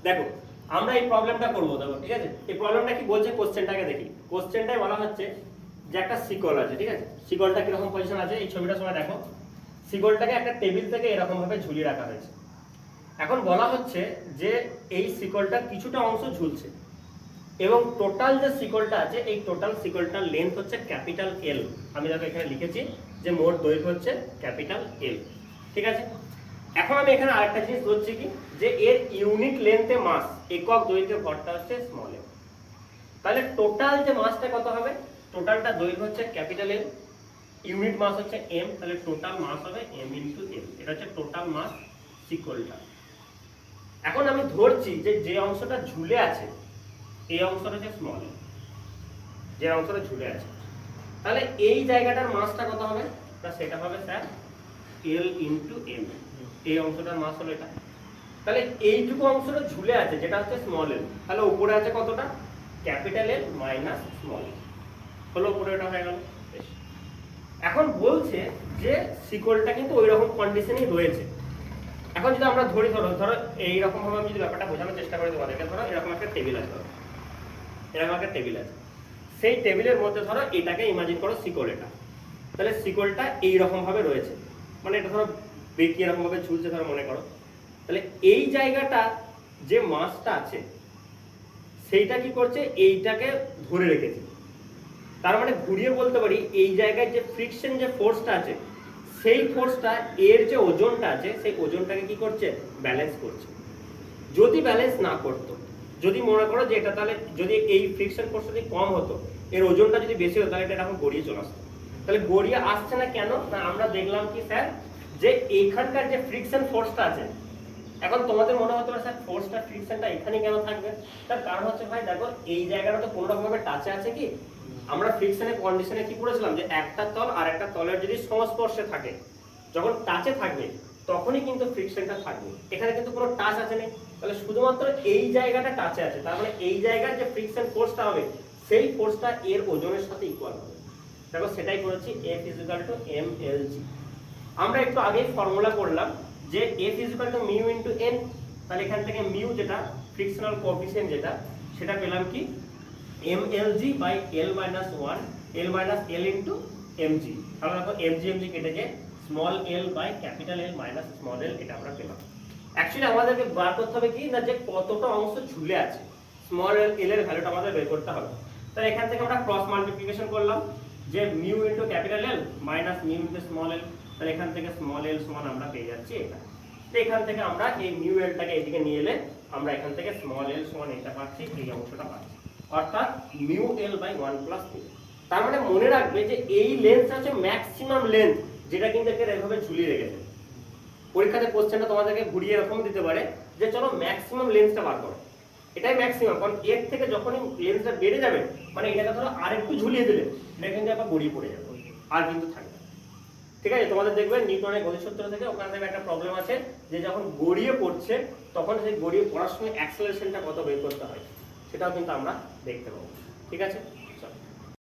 দেখো আমরা এই প্রবলেমটা করবো, দেখো ঠিক আছে। এই প্রবলেমটা কি বলছে, কোশ্চেনটাকে দেখি। কোশ্চেনটাই বলা হচ্ছে যে একটা শিকল আছে, ঠিক আছে। শিকলটা কিরকম পজিশন আছে এই ছবিটার সময় দেখো। শিকলটাকে একটা টেবিল থেকে এরকম ভাবে ঝুলিয়ে রাখা হয়েছে। এখন বলা হচ্ছে যে এই শিকলটার কিছুটা অংশ ঝুলছে এবং টোটাল যে শিকলটা আছে এই টোটাল শিকলটার লেন্থ হচ্ছে ক্যাপিটাল এল। আমি দেখো এখানে লিখেছি যে মোট দৈর্ঘ্য হচ্ছে ক্যাপিটাল এল, ঠিক আছে। এখন আমি এখানে আরেকটা জিনিস ধরছি কি, যে এর ইউনিট লেন্থে মাস, একক দৈর্ঘ্যে ভরটা হচ্ছে স্মল এম। তাহলে টোটাল যে মাসটা কত হবে, টোটালটা দৈর্ঘ্য হচ্ছে ক্যাপিটাল এল, ইউনিট মাস হচ্ছে এম, তাহলে টোটাল মাস হবে এম ইন্টু এম। এটা হচ্ছে টোটাল মাস শিকলটা। এখন আমি ধরছি যে যে অংশটা ঝুলে আছে এই অংশটা হচ্ছে স্মল এম, যে অংশটা ঝুলে আছে। তাহলে এই জায়গাটার মাসটা কত হবে, সেটা হবে স্যার এল ইন্টু এম। এই অংশটার মাস হলো এটা। তাহলে এইটুকু অংশটা ঝুলে আছে যেটা হচ্ছে স্মল এল, তাহলে উপরে আছে কতটা, ক্যাপিটাল এল মাইনাস স্মল এল, হলো উপরে এটা হয়ে গেল। এখন বলছে যে শিকলটা কিন্তু ওই রকম কন্ডিশনেই রয়েছে। এখন যদি আমরা ধরি, ধরো ধরো এইরকম ভাবে আমি যদি ব্যাপারটা বোঝানোর চেষ্টা করি তোমাদেরকে, ধরো এরকম একটা টেবিল আছে, ধরো এরকম একটা টেবিল আছে, সেই টেবিলের মধ্যে ধরো এটাকে ইমাজিন করো শিকল। এটা তাহলে শিকলটা এইরকম ভাবে রয়েছে, মানে এটা ধরো বেঁকিয়ে এরকম ভাবে ঝুলছে ধরো মনে করো। তাহলে এই জায়গাটা যে মাসটা আছে সেইটা কি করছে, এইটাকে ধরে রেখেছে। তার মানে ঘুরিয়ে বলতে পারি এই জায়গায় যে ফ্রিকশন যে ফোর্সটা আছে সেই ফোর্সটা এর যে ওজনটা আছে সেই ওজনটাকে কি করছে, ব্যালেন্স করছে। যদি ব্যালেন্স না করতো, যদি মনে করো যে এটা তাহলে যদি এই ফ্রিকশন ফোর্সটা যদি কম হতো, এর ওজনটা যদি বেশি হতো, তাহলে এটা এখন গড়িয়ে চলে আসতো। তাহলে গড়িয়ে আসছে না কেন, না আমরা দেখলাম কি স্যার, যে এইখানকার যে ফ্রিকশন ফোর্সটা আছে, এখন তোমাদের মনে হতে পারে স্যার ফোর্সটা ফ্রিকশনটা এখানে কেন থাকবে, তার কারণ হচ্ছে ভাই দেখো এই জায়গাটা তো কোনো রকম ভাবে টাচে আছে। কি আমরা ফ্রিকশনের কন্ডিশনে কি করেছিলাম, যে একটা তল আর একটা তলের যদি সংস্পর্শে থাকে, যখন টাচে থাকবে তখনই কিন্তু ফ্রিকশনটা থাকবে। এখানে কিন্তু কোনো টাচ আছে না, তাহলে শুধুমাত্র এই জায়গাটা টাচে আছে, তার মানে এই জায়গার যে ফ্রিকশন ফোর্সটা হবে সেই ফোর্সটা এর ওজনের সাথে ইকুয়াল হবে। দেখো সেটাই করেছি, F = mLg। আমরা একটু আগেই ফর্মুলা করলাম যে F = মিউ ইন্টু n। তাহলে এখান থেকে মিউ যেটা ফ্রিকশনাল কোএফিসিয়েন্ট যেটা, সেটা পেলাম কি mLg by l minus 1 l minus l into mg। তাহলে দেখো mg কেটে যে small l by capital L minus small l, এটা আমরা পেলাম। অ্যাকচুয়ালি আমাদেরকে বার করতে হবে কি না, যে কতটা অংশ ঝুলে আছে, স্মল l এর ভ্যালুটা আমাদের বের করতে হবে। তাহলে এখান থেকে আমরা ক্রস মাল্টিপ্লিকেশন করলাম যে mu into capital L minus mu into small l। তাহলে এখান থেকে স্মল l সমান আমরা পেয়ে যাচ্ছি এটা। তো এখান থেকে আমরা এই মিউ lটাকে এদিকে নিয়ে এলে আমরা এখান থেকে স্মল l সমান এটা পাচ্ছি, এই অংশটা পাচ্ছি, অর্থাৎ mu l by 1 plus mu. তার মানে মনে রাখবে যে এই লেন্থ হচ্ছে ম্যাক্সিমাম লেন্থ, যেটা কিন্তু একে এভাবে ঝুলিয়ে রেখেছে। পরীক্ষাতে কোশ্চেনটা তোমাদেরকে ঘুরিয়ে এরকম দিতে পারে যে চলো ম্যাক্সিমাম লেন্থটা বার করো। এটাই ম্যাক্সিমাম, কারণ এর থেকে যখনই লেন্থটা বেড়ে যাবে মানে এটাকে ধরো আরেকটু ঝুলিয়ে দিলে এটা কিন্তু আবার গড়িয়ে পড়ে যাবে, আর কিন্তু থাকবে। ঠিক আছে, তোমাদের দেখবে নিউটনের গতিসূত্র থেকে ওখানে থেকে একটা প্রবলেম আছে যে যখন গড়িয়ে পড়ছে তখন সেই গড়িয়ে পড়ার সময় অ্যাক্সেলারেশনটা কত বের করতে হয়, সেটাও কিন্তু আমরা দেখতে পাবো। ঠিক আছে।